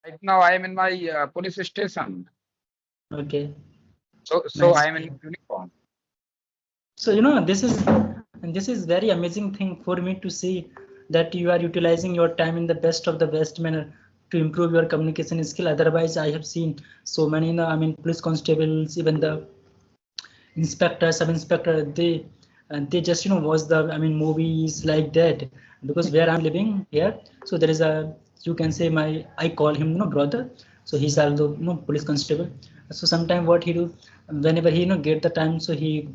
Right now I am in my police station. Okay. So Nice I to am in hear. uniform. So this is very amazing thing for me to see that you are utilizing your time in the best manner to improve your communication skill. Otherwise, I have seen so many, I mean, police constables, even the inspector, sub inspector, they just watch the, I mean, movies like that. Because where I'm living here, so there is a, you can say, my, I call him brother. So he's also police constable. So sometime what he do, whenever he get the time, so he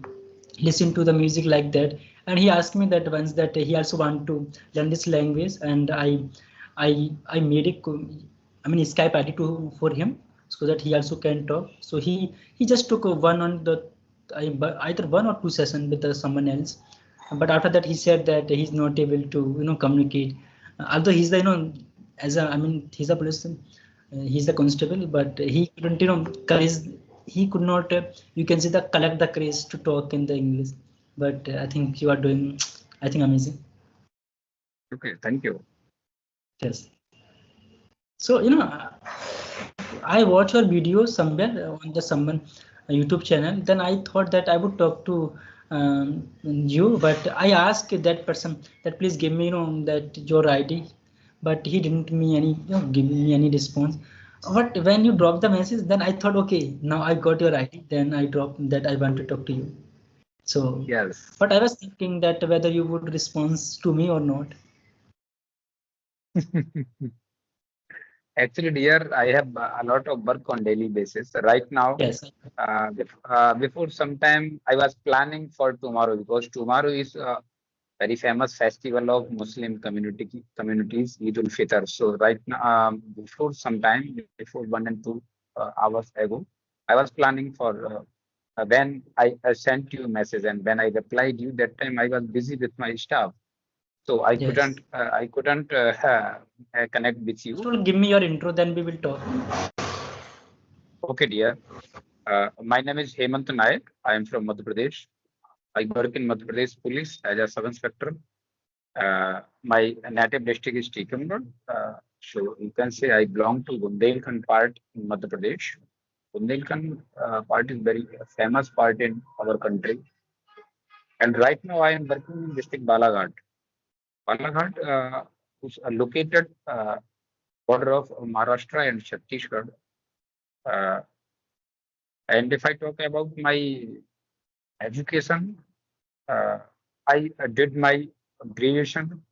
listen to the music like that, and he asked me that once that he also want to learn this language, and I made it, I mean, Skype ID to for him, so that he also can talk. So he just took one on the either one or two session with someone else, but after that he said that he's not able to communicate. Although he's the as a, I mean, he's a police, he's the constable, but he couldn't courage, he could not you can say the collect the courage to talk in the English. But I think you are doing, I think, amazing. Okay, thank you. Yes. So I watch your video somewhere on the someone YouTube channel. Then I thought that I would talk to you, but I asked that person that please give me that your ID, but he didn't me any give me any response. But when you drop the message, then I thought, okay, now I got your ID. Then I dropped that I want to talk to you. So, Yes. but I was thinking that whether you would respond to me or not. Actually, dear, I have a lot of work on daily basis. Right now, Yes. before some time, I was planning for tomorrow because tomorrow is a very famous festival of Muslim communities, Eid ul Fitr. So right now, before some time, before 1 and 2 hours ago, I was planning for when I sent you a message and when I replied you, that time I was busy with my staff. So Yes. I couldn't connect with First you. of all, give me your intro, then we will talk. Okay, dear. My name is Hemant Nayak. I am from Madhya Pradesh. I work in Madhya Pradesh Police as a sub-inspector. My native district is Tikamgarh. So you can say I belong to Bundelkhand part in Madhya Pradesh. Bundelkhand part is very famous part in our country. And right now I am working in district Balaghat. Balaghat is located border of Maharashtra and Chhattisgarh. Uh, and if I talk about my education, uh, I did my graduation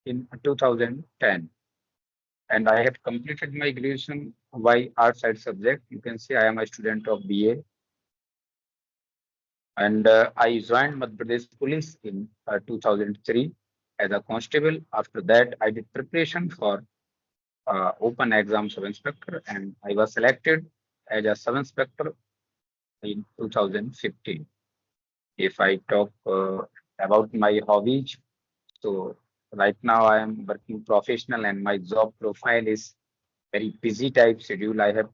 in 2010, and I have completed my graduation by art side subject. You can say I am a student of BA, and I joined Madhya Pradesh Police in 2003 as a constable. After that, I did preparation for open exam sub inspector, and I was selected as a sub inspector in 2015. If I talk about my hobbies, so right now I am working professional and my job profile is very busy type schedule I have.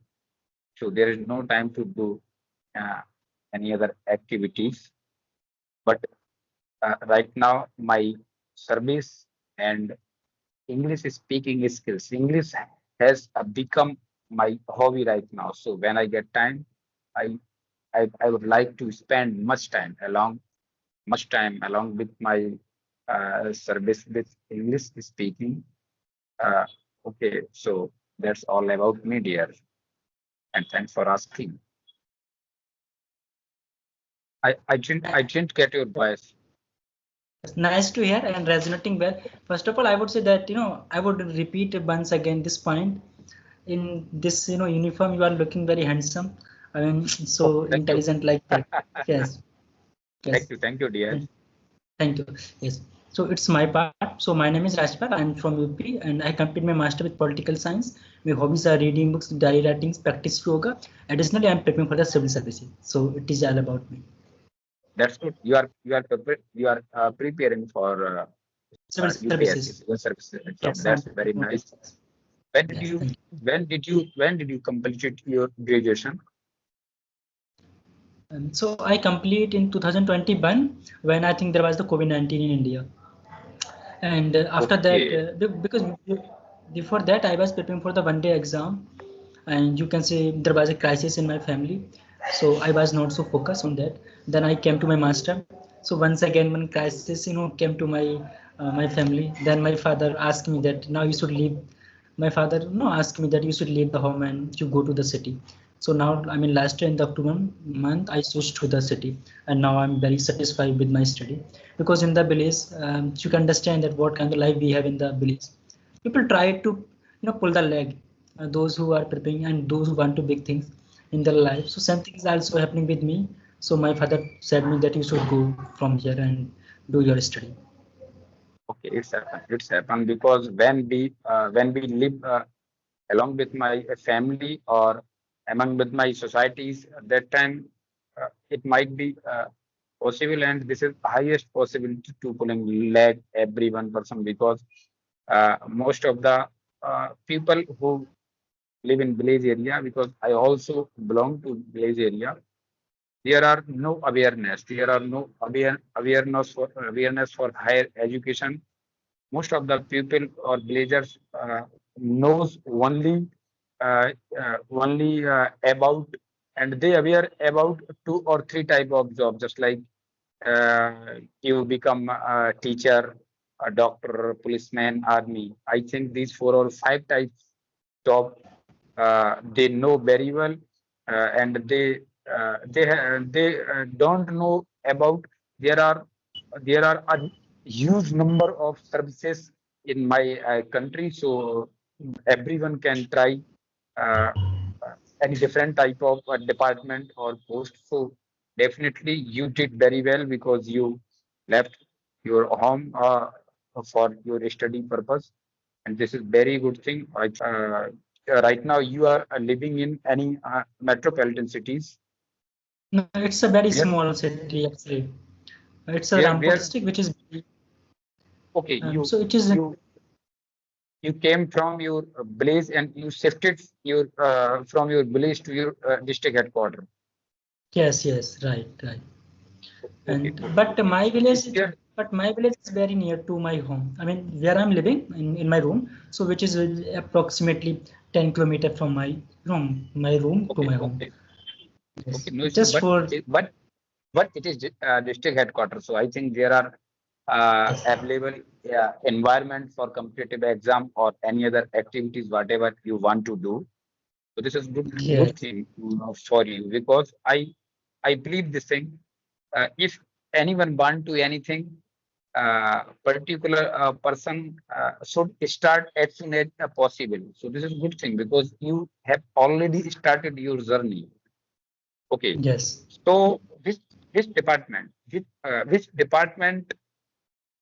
So there is no time to do uh, any other activities. But right now my service and English speaking skills, English has become my hobby right now. So when I get time, I I would like to spend much time along with my service with English speaking. Uh, okay, so that's all about me, dear, and thanks for asking. I didn't get your voice. It's nice to hear and resonating well. First of all, I would say that I would repeat once again this point. In this uniform, you are looking very handsome. I mean, Oh, so thank you, intelligent like that. Yes, yes. thank you, dear. Thank you. Yes. So it's my part. So my name is Rajpal. I'm from UP and I complete my master with political science. My hobbies are reading books, diary writing, practice yoga. Additionally, I'm preparing for the civil services. So it is all about me. That's good. You are preparing for Civil UPSC services. civil services exam. Yes. That's very nice. When did Yes. you Thank you. when did you complete your graduation? So I complete in 2021 when I think there was the COVID-19 in India. And after that, Okay. because before that I was preparing for the one day exam, and you can say there was a crisis in my family, so I was not so focused on that. Then I came to my master. So once again when crisis came to my my family, then my father asked me that now you should leave. My father asked me that you should leave the home and you go to the city. So now I mean last year in the October month I switched to the city, and now I'm very satisfied with my study. Because in the village, you can understand that what kind of life we have in the village. People try to pull the leg, those who are preparing and those who want to big things in their life. So same thing is also happening with me. So my father said me that you should go from here and do your study. Okay, it's happened. It's happened because when we live along with my family or among with my societies, at that time it might be possible, and this is highest possibility to pulling leg every one person because most of the people who live in village area, because I also belong to village area, there are no awareness. There are no awareness for higher education. Most of the people or villagers knows uh, about, and they aware about two or three type of jobs, just like you become a teacher, a doctor, policeman, army. I think these four or five types job they know very well, and they don't know about there are a huge number of services in my country, so everyone can try uh, any different type of department or post. So definitely you did very well because you left your home for your study purpose, and this is very good thing. Right now you are living in any metropolitan cities. No, it's a very Where small city actually. It's a where Rampur where district, which is okay, so it is. you came from your village and you shifted your from your village to your district headquarters. Yes, yes, right, right. Okay, And okay, okay. Yeah. but my village is very near to my home. I mean, where I'm living in my room, so which is approximately 10 kilometer from my room to Okay, my home. okay, okay. Yes, No issue, just for but it is district headquarters. So I think there are available environment for competitive exam or any other activities, whatever you want to do. So this is good yes, thing for you because I believe this thing. If anyone want to anything, particular person should start as soon as possible. So this is good thing because you have already started your journey. Okay. yes. So which department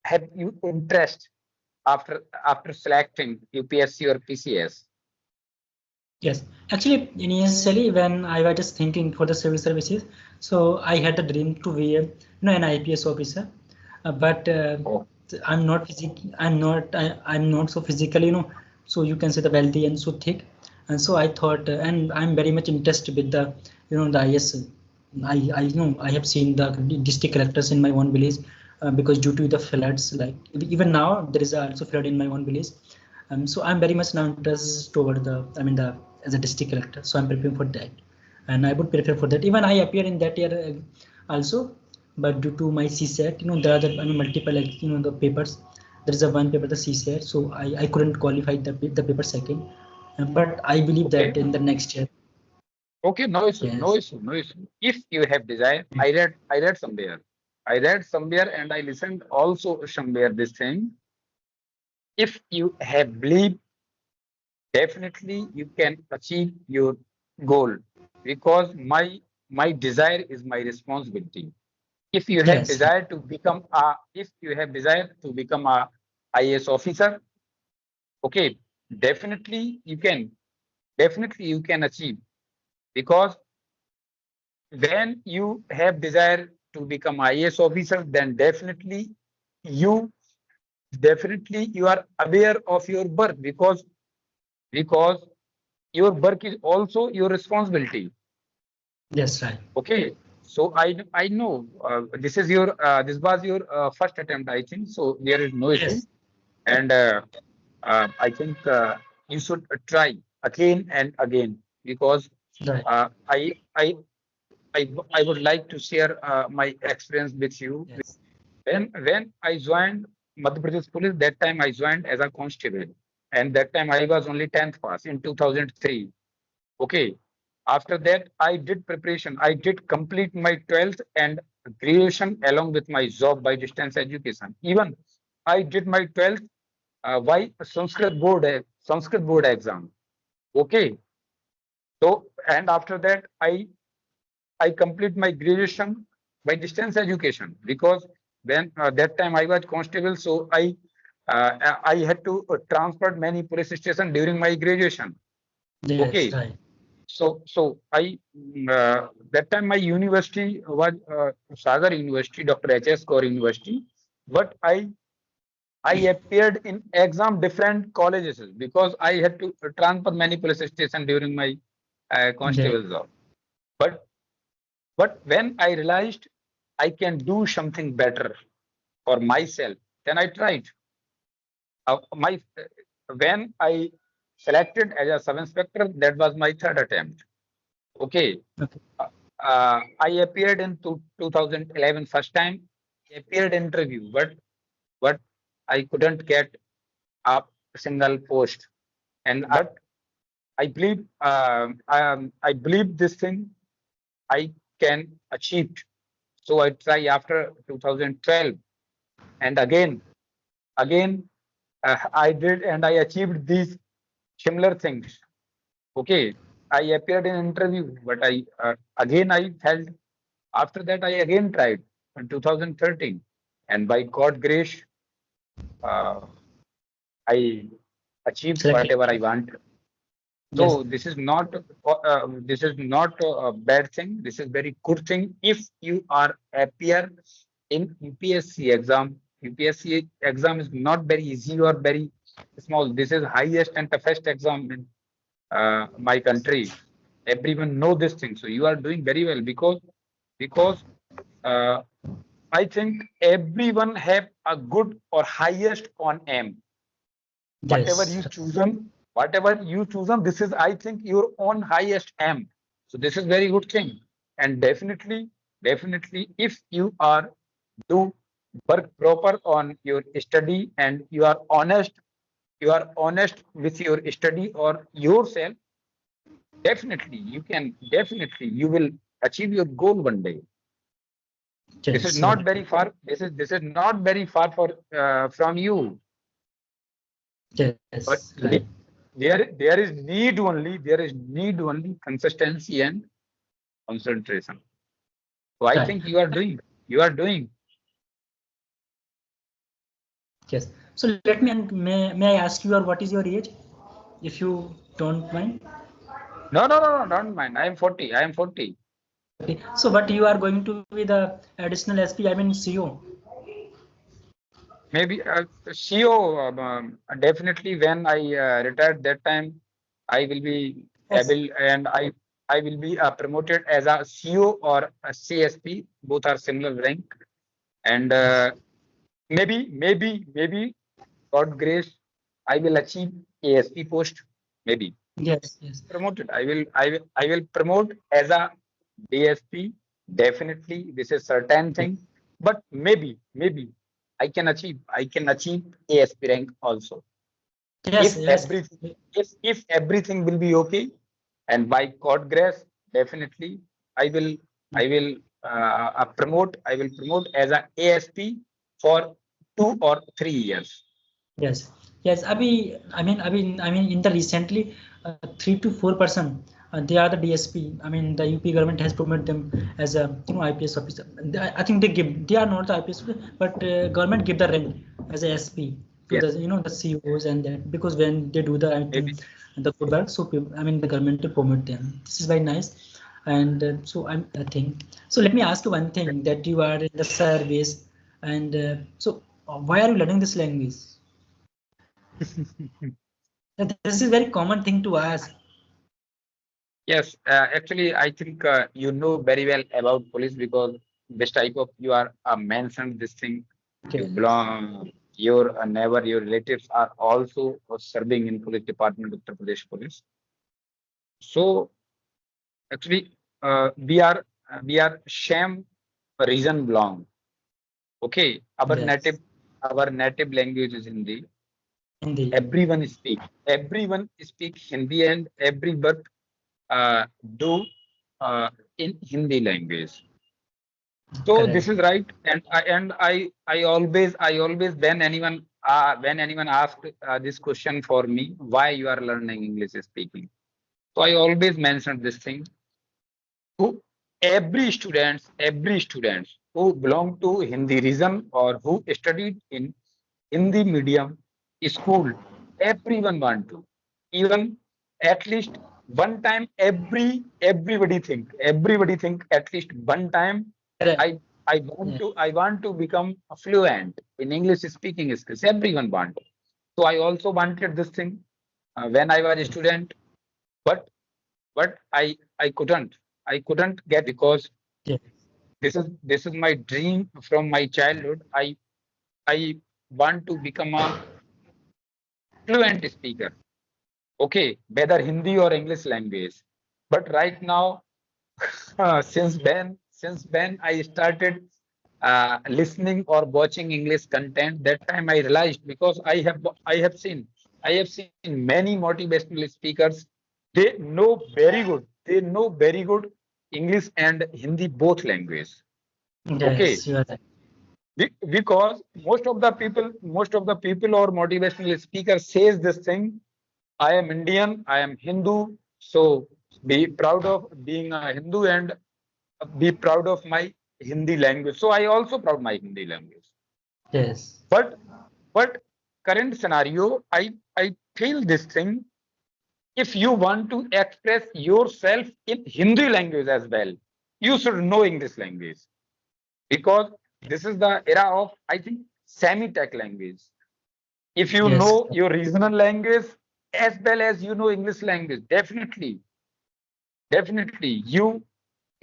have you interest after selecting UPSC or PCS? Yes, actually, initially when I was just thinking for the civil services, so I had a dream to be an IPS officer, but Oh, I'm not so physically, so you can say the wealthy and so thick, and so I thought, and I'm very much interested with the, the IS. I have seen the district collectors in my own village, because due to the floods, like even now there is also flood in my own village. So I'm very much now interested toward the as a district collector. So I'm preparing for that, and I would prepare for that. Even I appear in that year also, but due to my CSAT, there are multiple the papers. There is a one paper the CSAT, so I couldn't qualify the paper second, but I believe okay. that in the next year. Okay, no issue, no Yes. issue, no issue. If you have desire, I read somewhere. I read somewhere and I listened also somewhere this thing. If you have belief, definitely you can achieve your goal because my desire is my responsibility. If you have Yes. desire to become a if you have desire to become a IAS officer, okay, definitely you can definitely you can achieve because when you have desire to become IAS officer, then you you are aware of your work because your work is also your responsibility. Yes. Right. Okay, so I know this was your first attempt, I think. So there is no issue, Yes. and I think you should try again and again, because Right. uh, I, I, I would like to share my experience with you. Yes. When I joined Madhya Pradesh Police, that time I joined as a constable, and that time I was only 10th pass in 2003. Okay. After that, I did preparation. I did complete my 12th and graduation along with my job by distance education. Even I did my 12th by Sanskrit board exam. Okay. So, and after that, I complete my graduation by distance education, because when that time I was constable, so I had to transfer many police station during my graduation. Yes. Okay. Right. So that time my university was Sagar University, Dr. H.S. Kaur University, but I appeared in exam different colleges because I had to transfer many police station during my Yes. constable job. But when I realized I can do something better for myself, then I tried. My When I selected as a sub inspector, that was my third attempt. Okay. Okay. I appeared in 2011 first time. Appeared interview, but I couldn't get a single post. And but I believe this thing I can achieve. So I try after 2012, and again I did, and I achieved these similar things. Okay, I appeared in interview, but I failed. After that, I again tried in 2013, and by God grace, uh, I achieved Selected. whatever I wanted. Yes. So this is not a bad thing. This is very good thing if you are appear in UPSC exam. UPSC exam is not very easy or very small. This is highest and toughest exam in my country. Everyone know this thing. So you are doing very well, because uh, I think everyone have a good or highest on aim. Whatever Yes. you chosen, this is, I think, your own highest aim. So this is very good thing. And definitely, if you are do work proper on your study, and you are honest with your study or yourself, definitely you will achieve your goal one day. This is Yes. not Right. very far. This is not very far for from you. But Yes. Right. there is need only consistency and concentration. So I Right. think you are doing. Yes. So let me, and may I ask you, or what is your age, if you don't mind? No, don't mind. I am 40. Okay. So, but you are going to be the additional SP, I mean CO. Maybe CEO. Definitely, when I retired that time, I will be Yes. able, and I will be promoted as a CEO or a CSP. Both are similar rank, and maybe God grace, I will achieve ASP post. Maybe Yes. Yes. promoted. I will promote as a DSP. Definitely, this is certain Yes. thing. But maybe I can achieve ASP rank also. Yes. If Yes. everything if everything will be okay, and by God grace, definitely I will I will promote as a ASP for 2 or 3 years. Yes. Yes. I mean, in the recently 3 to 4%, they are the DSP. I mean, the UP government has promoted them as a IPS officer. I think they are not the IPS, but government give the rank as a SP to the Yes, the CEOs, and that, because when they do the, I maybe. think, the good work, so I mean the government to promote them. This is very nice. And so I think, so let me ask you one thing, that you are in the service, and so why are you learning this language? This is very common thing to ask. Yes, actually, I think you know very well about police, because this type of you are mentioned this thing. You Okay. belong. your neighbor, your relatives are also serving in police department of Uttar Pradesh Police. So actually, we are same region belong. Okay, Yes. our native language is Hindi. Hindi. Everyone speak Hindi, and everyone do uh, in Hindi language. So this Correct. is right, and I always when anyone asked this question for me, why you are learning English speaking. So I always mentioned this thing to every students who belong to Hindi region or who studied in Hindi medium school. Everyone want to, even at least one time. Everybody think at least one time. Correct. I I want to become fluent in English speaking skills. Everyone want. So I also wanted this thing when I was a Yes. student, but I couldn't get because Yes. this is my dream from my childhood. I want to become a fluent speaker. Okay, whether Hindi or English language. But right now, since when I started listening or watching English content, that time I realized, because I have seen many motivational speakers. They know very good English and Hindi both language. Okay, Yes. You are right. because most of the people or motivational speaker says this thing. I am Indian, I am Hindu, so be proud of being a Hindu and be proud of my Hindi language. So I also proud my Hindi language. Yes. But but current scenario, I feel this thing. If you want to express yourself in Hindi language as well, you should know English language, because this is the era of, I think, semi-tech language. If you Yes. know your regional language as well as you know English language, definitely you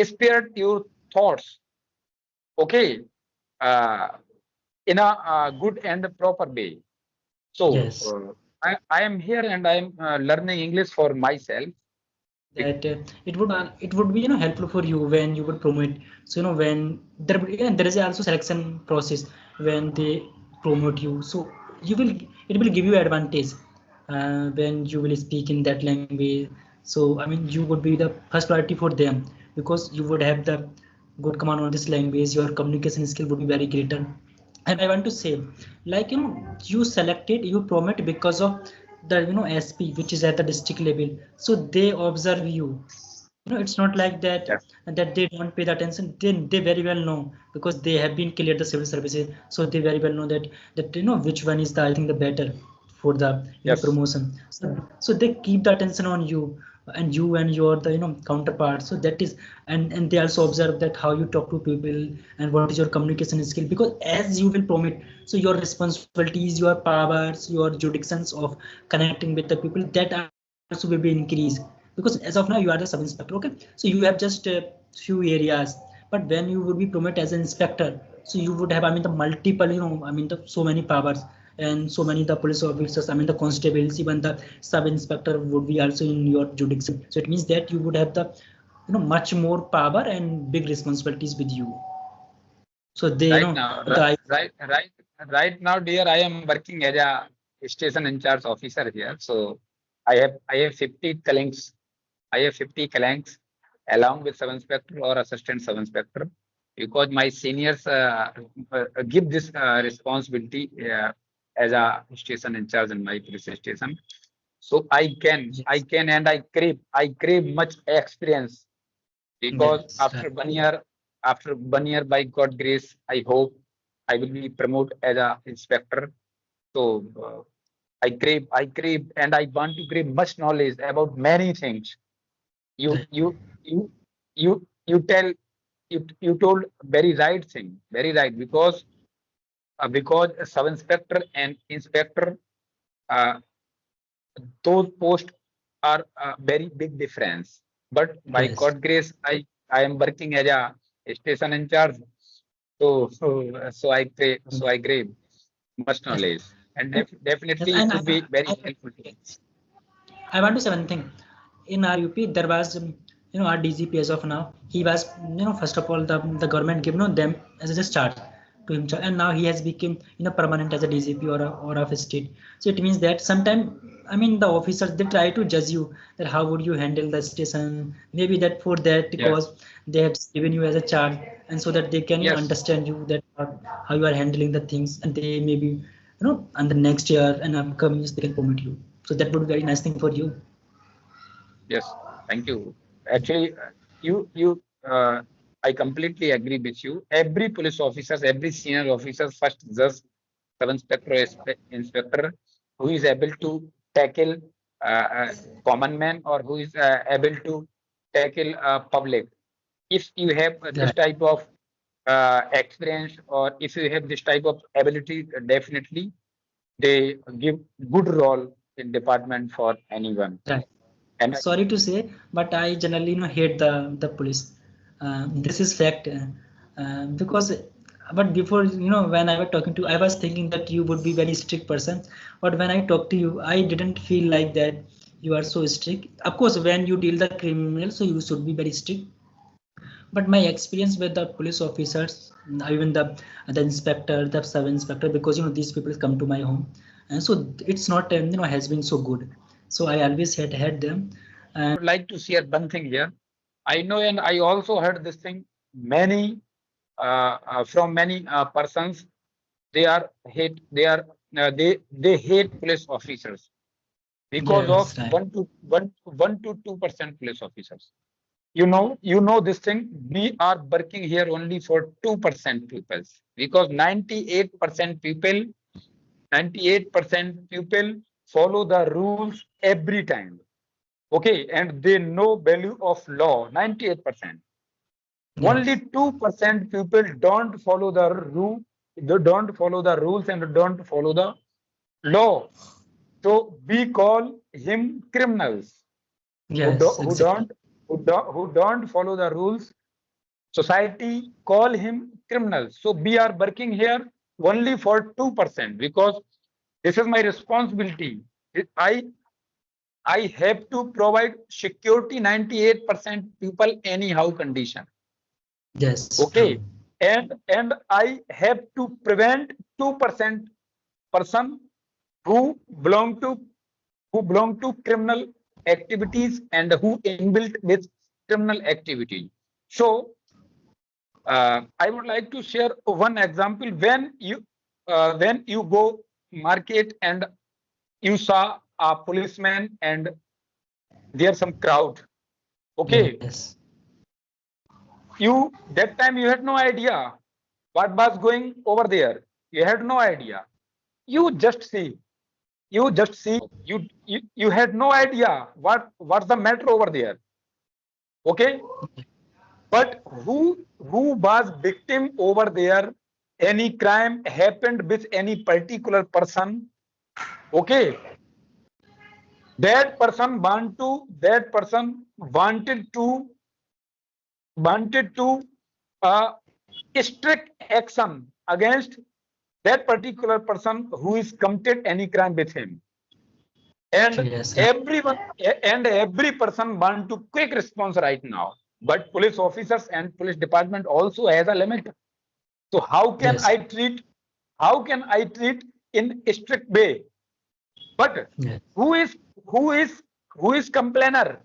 spirit your thoughts, okay, uh, in a good and proper way. So Yes. I am here and I am learning English for myself. That it would be helpful for you when you would promote. So when there is also selection process when they promote you. So you will it will give you advantage when you will speak in that language. So I mean you would be the first priority for them because you would have the good command on this language. Your communication skill would be very greater. And I want to say, like you selected, you promote because of the SP, which is at the district level. So they observe you. It's not like that Yes, that they don't pay the attention. They very well know because they have been cleared the civil services. So they very well know that which one is the I think the better for the yes, promotion. So they keep the attention on you and your the counterpart. So that is and they also observe that how you talk to people and what is your communication skill, because as you will promote, so your responsibilities, your powers, your jurisdictions of connecting with the people, that also will be increased, because as of now you are the sub inspector. Okay, so you have just a few areas, but when you would be promoted as an inspector, so you would have, I mean, the multiple, I mean, the so many powers and so many the police officers, I mean the constables, even the sub inspector would be also in your jurisdiction. So it means that you would have the much more power and big responsibilities with you. So they right now, the right now, dear, I am working as a station in charge officer here. So I have 50 colleagues. I have 50 colleagues along with sub inspector or assistant sub inspector, because my seniors give this responsibility as a station in charge in my police station. So I yes, can and I crave much experience, because yes, after 1 year, by God grace, I hope I will be promoted as a inspector. So I crave and I want to crave much knowledge about many things. you right, you you you told very right thing, very right, because a sub inspector and inspector, uh, those posts are very big difference. But by yes, God grace, I am working as a station in charge. So I crave. much Yes, knowledge, and yes, definitely it and would be very I, helpful to me. yes. I want to say one thing. In our UP, there was, our DGP as of now. He was, first of all, the government gave, them as a charge to him, and now he has become, permanent as a DGP or of a state. So it means that sometimes, I mean, the officers they try to judge you that how would you handle the station. Maybe that for that Yes, because they have given you as a charge, and so that they can, yes, understand you that how you are handling the things, and they maybe, and the next year and upcoming years they can promote you. So that would be very nice thing for you. yes. Thank you. Actually, you, I completely agree with you. Every police officers, every senior officer first judge sub-inspector or inspector who is able to tackle common man or who is able to tackle public. If you have this Right. type of experience or if you have this type of ability, definitely they give good role in department for anyone. Right. And Sorry to say, but I generally hate the police. This is fact. Because but before when I was talking to, I was thinking that you would be very strict person. But when I talk to you, I didn't feel like that you are so strict. Of course, when you deal the criminal, so you should be very strict. But my experience with the police officers, even the inspector, the sub inspector, because these people come to my home, and so it's not has been so good. So I always had them. I would like to share one thing here. I know, and I also heard this thing. Many from many persons, they are hate. They hate police officers because of Yes, right. 1 to 2% police officers. You know this thing. We are working here only for 2% people because 98% people follow the rules every time. Okay, and they know value of law. 98%. Only Yes, 2% people don't follow the rule. They don't follow the rules and don't follow the law. So we call him criminals who do, yes, exactly. who don't follow the rules. Society call him criminals. So we are working here only for 2% because this is my responsibility. I I have to provide security 98% people anyhow condition. Yes, true. Okay. And I have to prevent 2% person who belong to criminal activities and who inbuilt with criminal activity. So I would like to share one example. When you go market and you saw a policeman and there's some crowd. Okay, Yes, you that time you had no idea what was going over there. You had no idea. You just see. You had no idea what's the matter over there. Okay, but who was victim over there? Any crime happened with any particular person? Okay, that person wanted to uh, strict action against that particular person who is committed any crime with him, and yes, right. every person want to quick response right now, but police officers and police department also has a limit. So Yes, how can I treat in a strict way? But yes, who is who is who is complainer?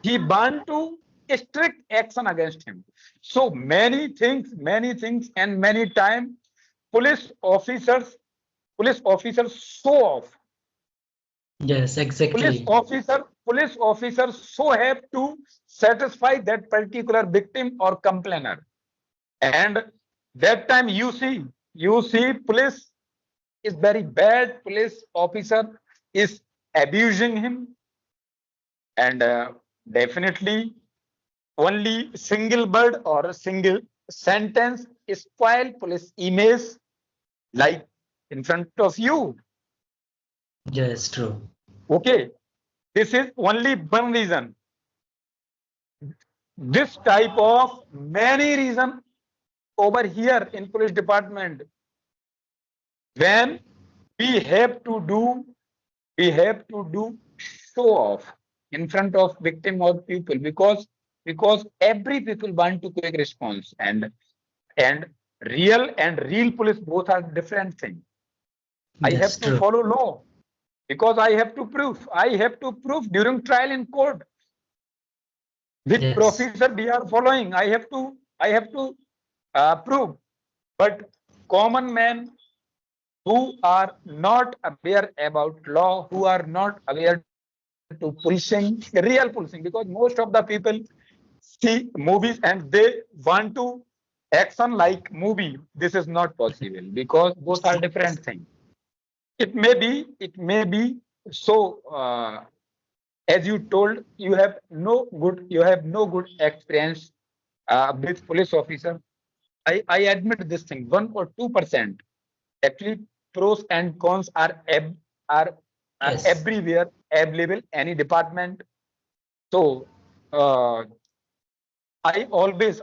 He want to strict action against him. So many things and many time police officers show off. yes, exactly. Police officers so have to satisfy that particular victim or complainer. And that time you see police is very bad. Police officer is abusing him, and definitely only single word or a single sentence spoil police image, like in front of you. Yes, true. Okay, this is only one reason. This type of many reason over here in police department. when we have to do show off in front of victim or people, because every people want to quick response, and real police both are different things. I Yes, have to true. follow law because I have to prove during trial in court which Yes, procedure we are following. I have to prove. But common men who are not aware about law, who are not aware to policing, real policing, because most of the people see movies and they want to action like movie. This is not possible because both are different things. It may be so. As you told, you have no good experience with police officer. I admit this thing. 1 or 2%. Actually, pros and cons are yes, everywhere available. Any department. So uh, I always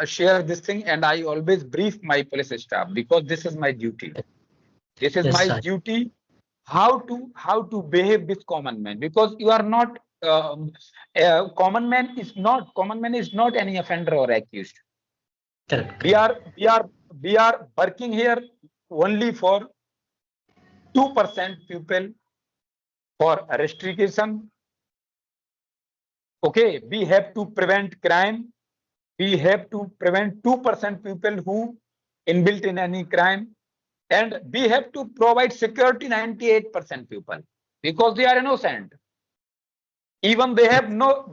share this thing, and I always brief my police staff because this is my duty. This is yes, my right. duty. How to behave with common man, because you are not common man is not any offender or accused. Correct, We correct. are we are we are working here only for 2% people for restriction. Okay, we have to prevent crime. We have to prevent 2% people who inbuilt in any crime, and we have to provide security 98% people because they are innocent. Even they have no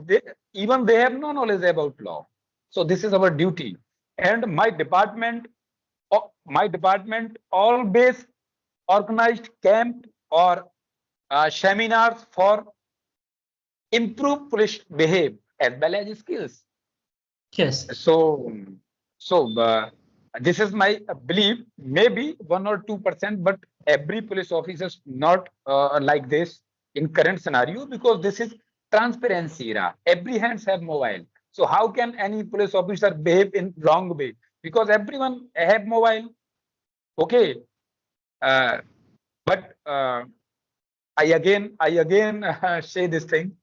knowledge about law. So this is our duty, and my department always organized camp or seminars for improve police behave as well as skills. Yes, So so this is my belief. Maybe 1 or 2%, but every police officer is not like this in current scenario, because this is transparency era. Every hands have mobile. So how can any police officer behave in wrong way? Because everyone have mobile. Okay, uh, but I again say this thing.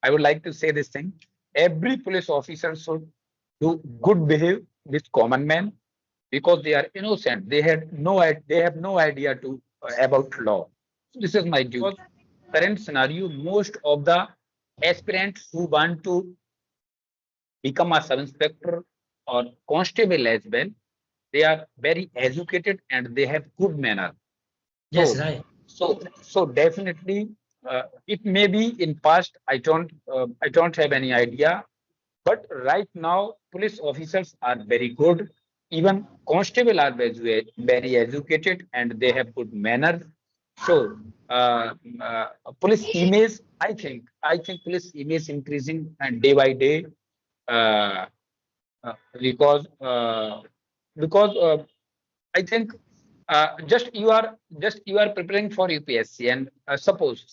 I would like to say this thing. Every police officer should do good behave with common men because they are innocent. They have no idea to about law. So this is my duty. Current scenario, most of the aspirants who want to become a sub inspector or constable as well, they are very educated and they have good manner. yes, So, right. so definitely, it may be in past. I don't have any idea, but right now, police officers are very good. Even constable are very educated and they have good manners. So, uh, uh, police image, I think police image increasing and day by day, uh, uh, because uh, because I think just you are preparing for UPSC, and suppose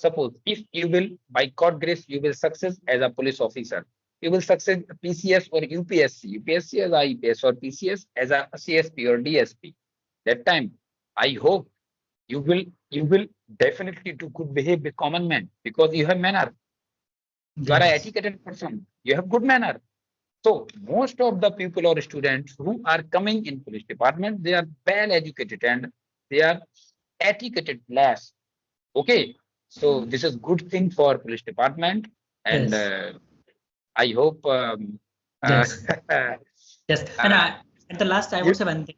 if you will, by God grace, you will success as a police officer. You will succeed PCS or UPSC, UPSC as IPS or PCS as a CSP or DSP. That time, I hope you will definitely do good behave with common men because you have manner. You are a Yes, educated person. You have good manner. So most of the people or students who are coming in police department, they are well educated and they are etiquetted less. Okay, so this is good thing for police department, and yes, I hope yes. Yes, and uh, at the last, I would you, say one thing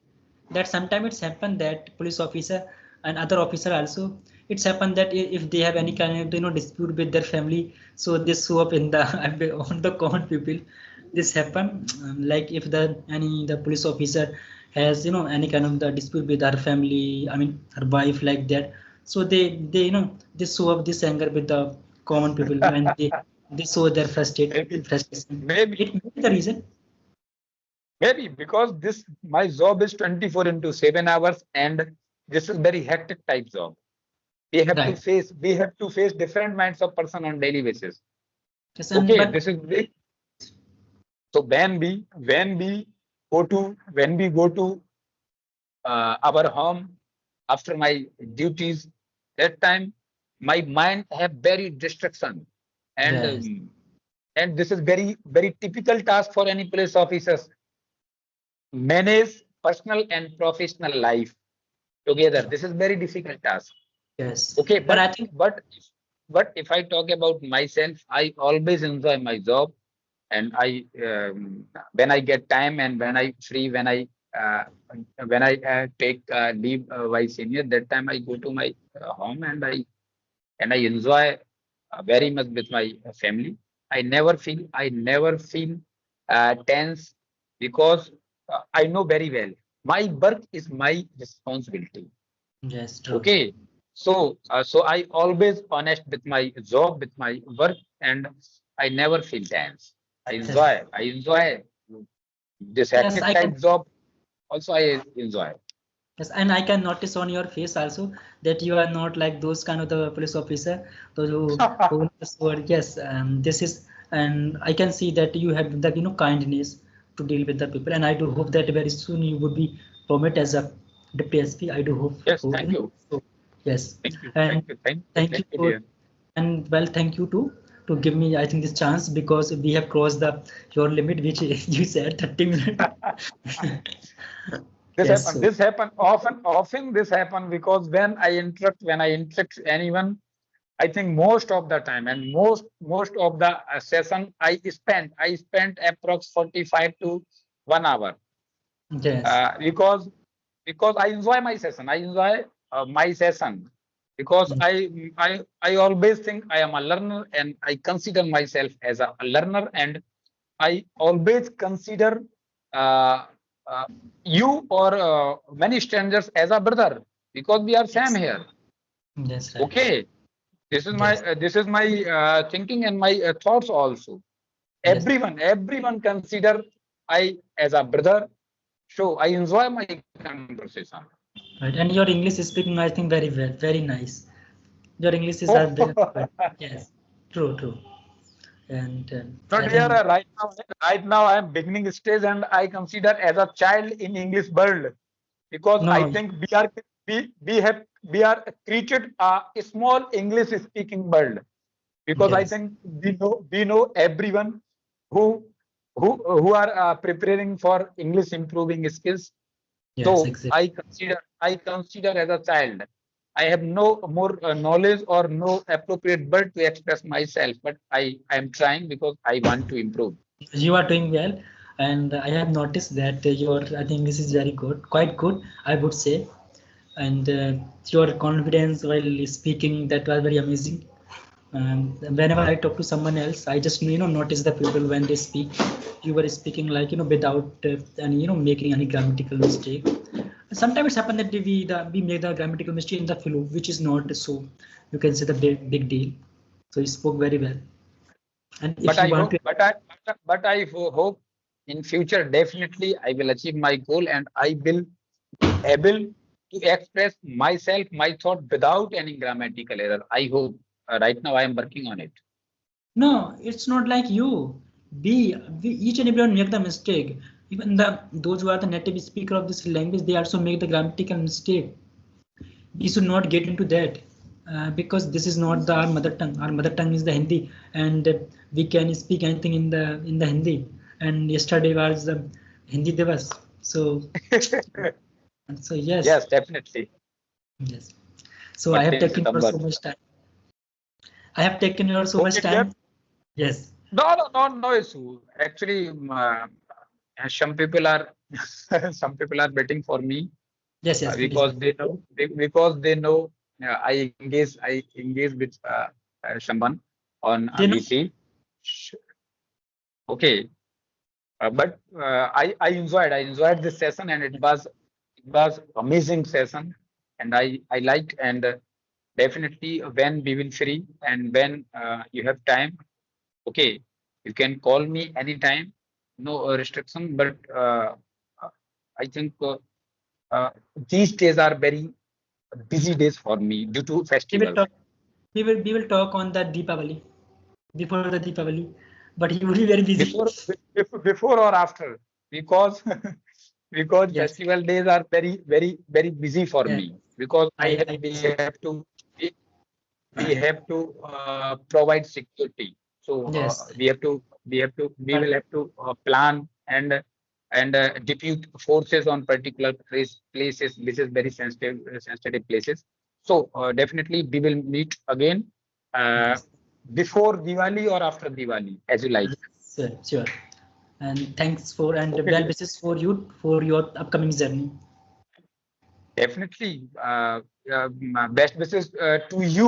that sometimes it's happened that police officer and other officer also, it's happened that if they have any kind of dispute with their family, so they show up in the on the common people. This happen like if the police officer has any kind of the dispute with her family, I mean her wife like that, so they show up this anger with the common people and they show their maybe frustration. maybe It may be the reason. maybe because this my job is 24 into 7 hours, and this is very hectic type job. Right. We have to face different minds of person on daily basis. Yes, and Okay, but this is big. So when we go to our home after my duties. That time, my mind have very distraction, and Yes. and this is very typical task for any police officers. Manage personal and professional life together. True. This is very difficult task. Yes. Okay, But I think but if I talk about myself, I always enjoy my job, and I when I get time and when I free, uh, when I take leave by senior, that time I go to my home, and I enjoy very much with my family. I never feel tense, because I know very well my work is my responsibility. yes, true. Okay, so I always honest with my job, with my work, and I never feel tense. Yes. I enjoy this Yes, hectic I can. type job. Also, I enjoy. Yes, and I can notice on your face also that you are not like those kind of the police officer, those who yes, this is, and I can see that you have the kindness to deal with the people, and I do hope that very soon you would be promoted as a deputy SP. I do hope, Yes, thank you, so, yes, thank you, and thank you, thank you, thank you thank you, for, dear. and well, thank you too to give me I think this chance, because we have crossed the your limit which you said 30 minutes. This Yes, happen. so This happen often. Often this happen because when I interact anyone, I think most of the time and most of the session I spent approx 45 to 1 hour, yes, because I enjoy my session. I enjoy my session because I always think I am a learner, and I consider myself as a learner, and I always consider uh, uh, you or many strangers as a brother, because we are same yes, here. yes, right. Okay, Yes, this is my thinking and my thoughts also. yes, Everyone consider I as a brother, so I enjoy my conversation. right. And your English is speaking, I think, very well, very nice. Your English is Oh, very good. Yes, true, true. And I not here think right now I am beginning stage, and I consider as a child in English world, because I no, think we are created a small English speaking world, because I yes, think we know everyone who who are preparing for English improving skills. yes, So exactly. I consider as a child, I have no more knowledge or no appropriate word to express myself, but I am trying because I want to improve. You are doing well, and I have noticed that your I think this is very good, quite good, I would say. And your confidence while speaking, that was very amazing. Whenever I talk to someone else, I just notice the people when they speak. You were speaking like without any making any grammatical mistake. Sometimes it's happened that we make the grammatical mistake in the flow, which is not so. You can say the big deal. So you spoke very well. And if But you I want hope, to, hope in future definitely I will achieve my goal, and I will be able to express myself, my thought without any grammatical error. I hope. Right now I am working on it. no, it's not like you. We each and everyone make the mistake. Even those who are the native speaker of this language, they also make the grammatical mistake. We should not get into that, because this is not our mother tongue. Our mother tongue is the Hindi, and we can speak anything in the Hindi. And yesterday was the Hindi Divas. So yes, Yes, definitely. yes. So I have 14th taken your September. so much time. I have taken your so much Okay, dear. time. Yes, No issue. Actually, some people are some people are waiting for me, yes, yes. Please. because they know I engage with someone on They know. VC. Okay, but I enjoyed this session, and it was amazing session, and I liked, and definitely when we will free and when you have time, okay, you can call me anytime, no restriction. But uh, I think uh, these days are very busy days for me due to We will festivals. talk. We will talk on the Deepavali, before the Deepavali, but you will be very busy. Before or after, because because Yes. festival days are very, very, very busy for Yeah. me, because I we see. have to we have to provide security. So Yes. we will have to plan and depute forces on particular places. This is very sensitive places. So definitely we will meet again uh, Yes. before Diwali or after Diwali, as you like. Sure. Sure. And thanks for and Okay, well dear. wishes for you for your upcoming journey. Definitely. Best wishes to you